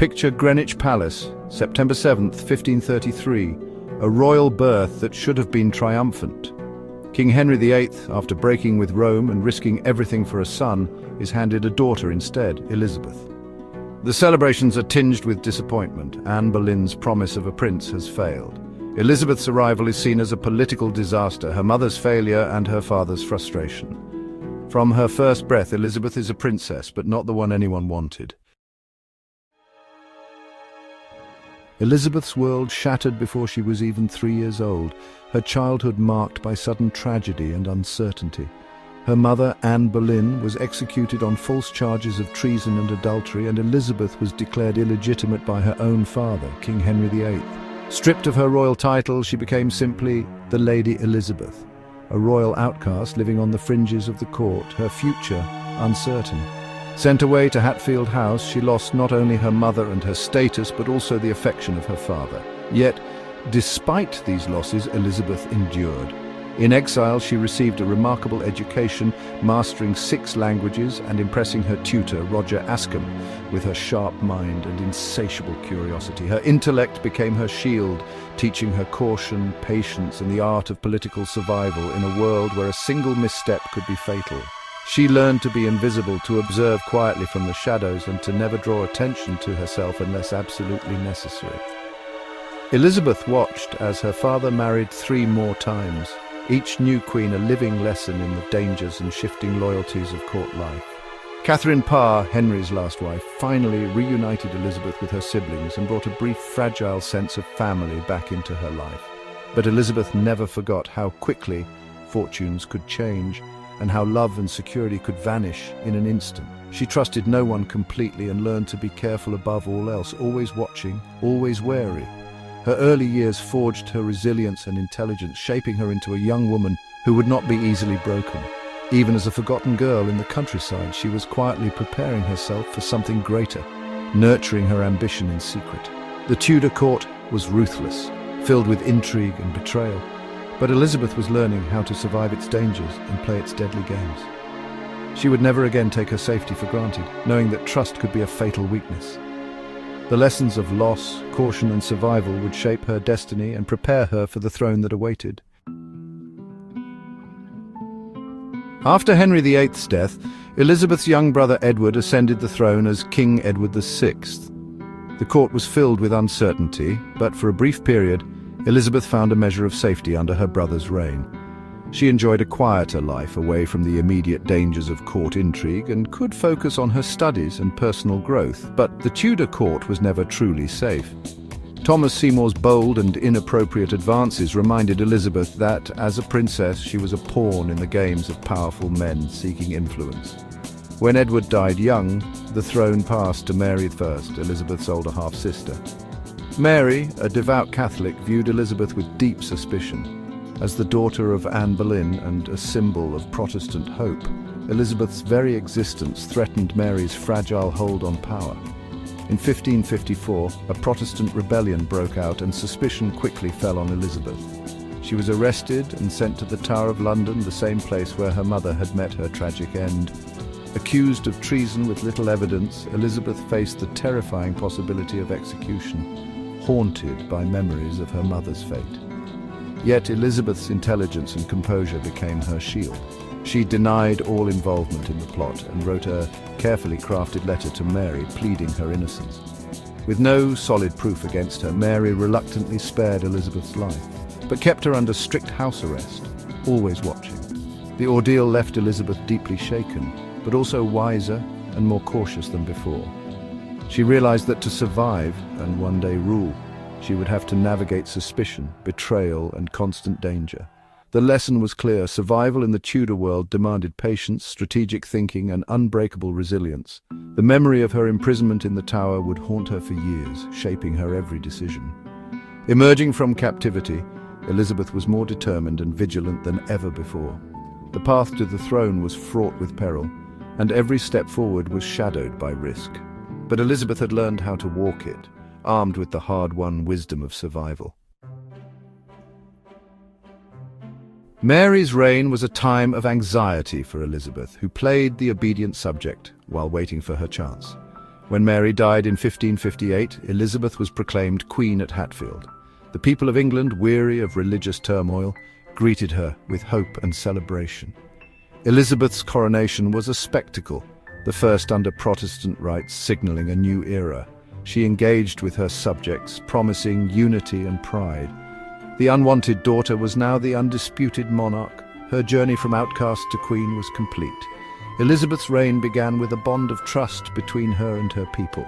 Picture Greenwich Palace, September 7th, 1533, a royal birth that should have been triumphant. King Henry VIII, after breaking with Rome and risking everything for a son, is handed a daughter instead, Elizabeth. The celebrations are tinged with disappointment. Anne Boleyn's promise of a prince has failed. Elizabeth's arrival is seen as a political disaster, her mother's failure and her father's frustration. From her first breath, Elizabeth is a princess, but not the one anyone wanted. Elizabeth's world shattered before she was even 3 years old, her childhood marked by sudden tragedy and uncertainty. Her mother, Anne Boleyn, was executed on false charges of treason and adultery, and Elizabeth was declared illegitimate by her own father, King Henry VIII. Stripped of her royal title, she became simply the Lady Elizabeth, a royal outcast living on the fringes of the court, her future uncertain. Sent away to Hatfield House, she lost not only her mother and her status, but also the affection of her father. Yet, despite these losses, Elizabeth endured. In exile, she received a remarkable education, mastering 6 languages and impressing her tutor, Roger Ascham, with her sharp mind and insatiable curiosity. Her intellect became her shield, teaching her caution, patience, and the art of political survival in a world where a single misstep could be fatal. She learned to be invisible, to observe quietly from the shadows, and to never draw attention to herself unless absolutely necessary. Elizabeth watched as her father married 3 more times, each new queen a living lesson in the dangers and shifting loyalties of court life. Catherine Parr, Henry's last wife, finally reunited Elizabeth with her siblings and brought a brief, fragile sense of family back into her life. But Elizabeth never forgot how quickly fortunes could change, and how love and security could vanish in an instant. She trusted no one completely and learned to be careful above all else, always watching, always wary. Her early years forged her resilience and intelligence, shaping her into a young woman who would not be easily broken. Even as a forgotten girl in the countryside, she was quietly preparing herself for something greater, nurturing her ambition in secret. The Tudor court was ruthless, filled with intrigue and betrayal. But Elizabeth was learning how to survive its dangers and play its deadly games. She would never again take her safety for granted, knowing that trust could be a fatal weakness. The lessons of loss, caution, and survival would shape her destiny and prepare her for the throne that awaited. After Henry VIII's death, Elizabeth's young brother Edward ascended the throne as King Edward VI. The court was filled with uncertainty, but for a brief period, Elizabeth found a measure of safety under her brother's reign. She enjoyed a quieter life away from the immediate dangers of court intrigue and could focus on her studies and personal growth, but the Tudor court was never truly safe. Thomas Seymour's bold and inappropriate advances reminded Elizabeth that, as a princess, she was a pawn in the games of powerful men seeking influence. When Edward died young, the throne passed to Mary I, Elizabeth's older half-sister. Mary, a devout Catholic, viewed Elizabeth with deep suspicion. As the daughter of Anne Boleyn and a symbol of Protestant hope, Elizabeth's very existence threatened Mary's fragile hold on power. In 1554, a Protestant rebellion broke out and suspicion quickly fell on Elizabeth. She was arrested and sent to the Tower of London, the same place where her mother had met her tragic end. Accused of treason with little evidence, Elizabeth faced the terrifying possibility of execution, haunted by memories of her mother's fate. Yet Elizabeth's intelligence and composure became her shield. She denied all involvement in the plot and wrote a carefully crafted letter to Mary pleading her innocence. With no solid proof against her, Mary reluctantly spared Elizabeth's life, but kept her under strict house arrest, always watching. The ordeal left Elizabeth deeply shaken, but also wiser and more cautious than before. She realized that to survive and one day rule, she would have to navigate suspicion, betrayal, and constant danger. The lesson was clear: survival in the Tudor world demanded patience, strategic thinking, and unbreakable resilience. The memory of her imprisonment in the Tower would haunt her for years, shaping her every decision. Emerging from captivity, Elizabeth was more determined and vigilant than ever before. The path to the throne was fraught with peril, and every step forward was shadowed by risk. But Elizabeth had learned how to walk it, armed with the hard-won wisdom of survival. Mary's reign was a time of anxiety for Elizabeth, who played the obedient subject while waiting for her chance. When Mary died in 1558, Elizabeth was proclaimed Queen at Hatfield. The people of England, weary of religious turmoil, greeted her with hope and celebration. Elizabeth's coronation was a spectacle, the first under Protestant rites, signaling a new era. She engaged with her subjects, promising unity and pride. The unwanted daughter was now the undisputed monarch. Her journey from outcast to queen was complete. Elizabeth's reign began with a bond of trust between her and her people.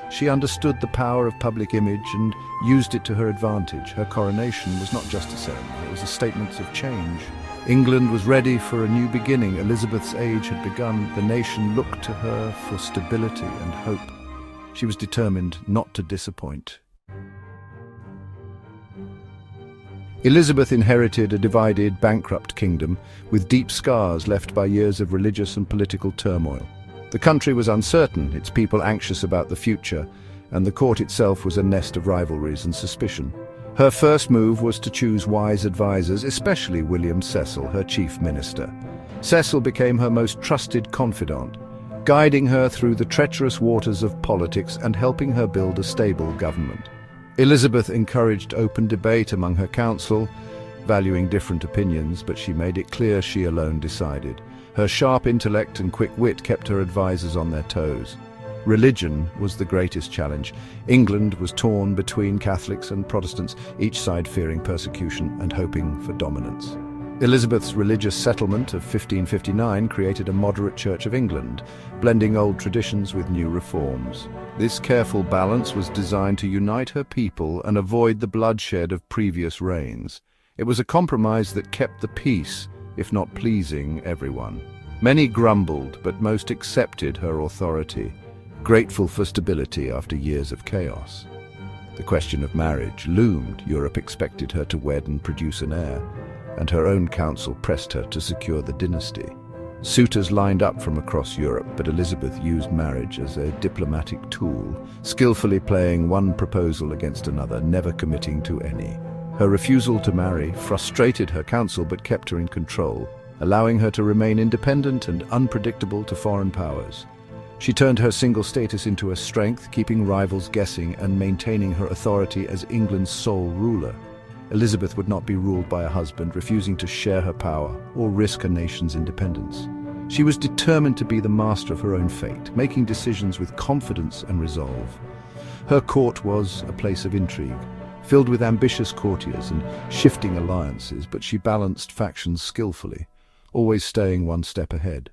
She understood the power of public image and used it to her advantage. Her coronation was not just a ceremony, it was a statement of change. England was ready for a new beginning. Elizabeth's age had begun. The nation looked to her for stability and hope. She was determined not to disappoint. Elizabeth inherited a divided, bankrupt kingdom with deep scars left by years of religious and political turmoil. The country was uncertain, its people anxious about the future, and the court itself was a nest of rivalries and suspicion. Her first move was to choose wise advisors, especially William Cecil, her chief minister. Cecil became her most trusted confidant, guiding her through the treacherous waters of politics and helping her build a stable government. Elizabeth encouraged open debate among her council, valuing different opinions, but she made it clear she alone decided. Her sharp intellect and quick wit kept her advisors on their toes. Religion was the greatest challenge. England was torn between Catholics and Protestants, each side fearing persecution and hoping for dominance. Elizabeth's religious settlement of 1559 created a moderate Church of England, blending old traditions with new reforms. This careful balance was designed to unite her people and avoid the bloodshed of previous reigns. It was a compromise that kept the peace, if not pleasing everyone. Many grumbled, but most accepted her authority, grateful for stability after years of chaos. The question of marriage loomed. Europe expected her to wed and produce an heir, and her own council pressed her to secure the dynasty. Suitors lined up from across Europe, but Elizabeth used marriage as a diplomatic tool, skillfully playing one proposal against another, never committing to any. Her refusal to marry frustrated her council but kept her in control, allowing her to remain independent and unpredictable to foreign powers. She turned her single status into a strength, keeping rivals guessing and maintaining her authority as England's sole ruler. Elizabeth would not be ruled by a husband, refusing to share her power or risk a nation's independence. She was determined to be the master of her own fate, making decisions with confidence and resolve. Her court was a place of intrigue, filled with ambitious courtiers and shifting alliances, but she balanced factions skillfully, always staying one step ahead.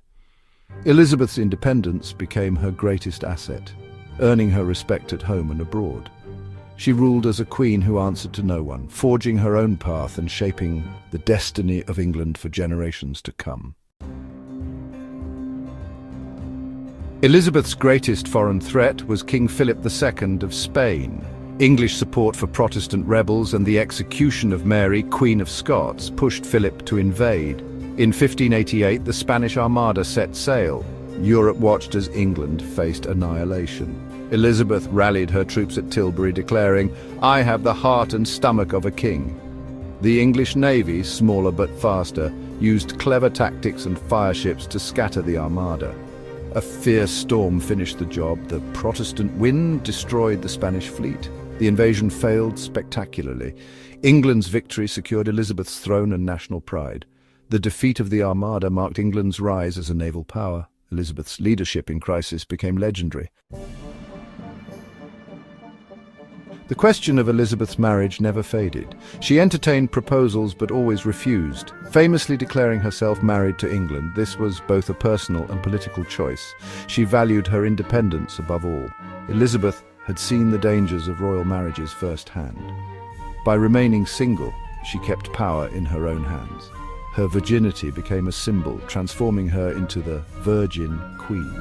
Elizabeth's independence became her greatest asset, earning her respect at home and abroad. She ruled as a queen who answered to no one, forging her own path and shaping the destiny of England for generations to come. Elizabeth's greatest foreign threat was King Philip II of Spain. English support for Protestant rebels and the execution of Mary, Queen of Scots, pushed Philip to invade. In 1588, the Spanish Armada set sail. Europe watched as England faced annihilation. Elizabeth rallied her troops at Tilbury, declaring, "I have the heart and stomach of a king." The English navy, smaller but faster, used clever tactics and fireships to scatter the Armada. A fierce storm finished the job. The Protestant wind destroyed the Spanish fleet. The invasion failed spectacularly. England's victory secured Elizabeth's throne and national pride. The defeat of the Armada marked England's rise as a naval power. Elizabeth's leadership in crisis became legendary. The question of Elizabeth's marriage never faded. She entertained proposals but always refused, famously declaring herself married to England. This was both a personal and political choice. She valued her independence above all. Elizabeth had seen the dangers of royal marriages firsthand. By remaining single, she kept power in her own hands. Her virginity became a symbol, transforming her into the Virgin Queen.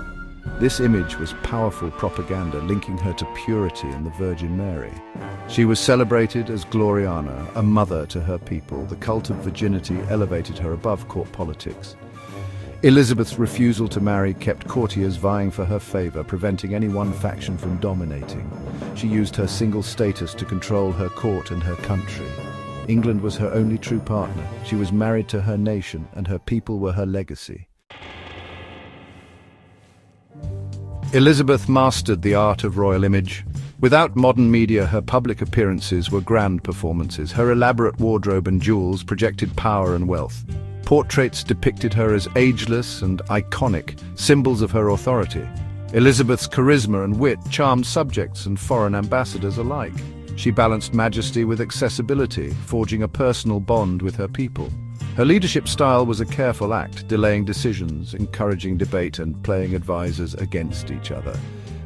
This image was powerful propaganda, linking her to purity and the Virgin Mary. She was celebrated as Gloriana, a mother to her people. The cult of virginity elevated her above court politics. Elizabeth's refusal to marry kept courtiers vying for her favor, preventing any one faction from dominating. She used her single status to control her court and her country. England was her only true partner. She was married to her nation, and her people were her legacy. Elizabeth mastered the art of royal image. Without modern media, her public appearances were grand performances. Her elaborate wardrobe and jewels projected power and wealth. Portraits depicted her as ageless and iconic, symbols of her authority. Elizabeth's charisma and wit charmed subjects and foreign ambassadors alike. She balanced majesty with accessibility, forging a personal bond with her people. Her leadership style was a careful act, delaying decisions, encouraging debate, and playing advisors against each other.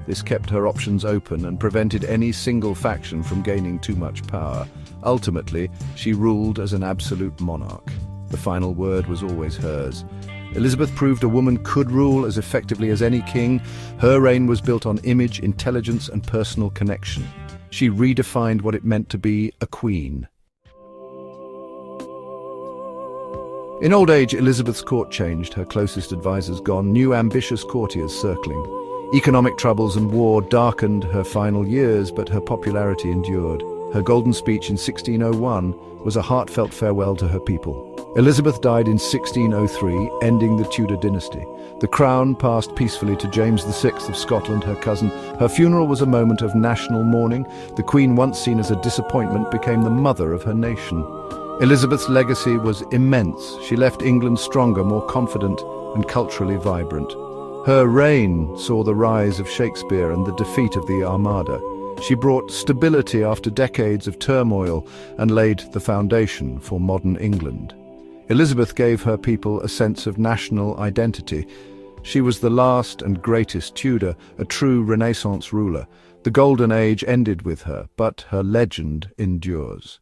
This kept her options open and prevented any single faction from gaining too much power. Ultimately, she ruled as an absolute monarch. The final word was always hers. Elizabeth proved a woman could rule as effectively as any king. Her reign was built on image, intelligence, and personal connection. She redefined what it meant to be a queen. In old age, Elizabeth's court changed, her closest advisors gone, new ambitious courtiers circling. Economic troubles and war darkened her final years, but her popularity endured. Her golden speech in 1601 was a heartfelt farewell to her people. Elizabeth died in 1603, ending the Tudor dynasty. The crown passed peacefully to James VI of Scotland, her cousin. Her funeral was a moment of national mourning. The Queen, once seen as a disappointment, became the mother of her nation. Elizabeth's legacy was immense. She left England stronger, more confident, and culturally vibrant. Her reign saw the rise of Shakespeare and the defeat of the Armada. She brought stability after decades of turmoil and laid the foundation for modern England. Elizabeth gave her people a sense of national identity. She was the last and greatest Tudor, a true Renaissance ruler. The Golden Age ended with her, but her legend endures.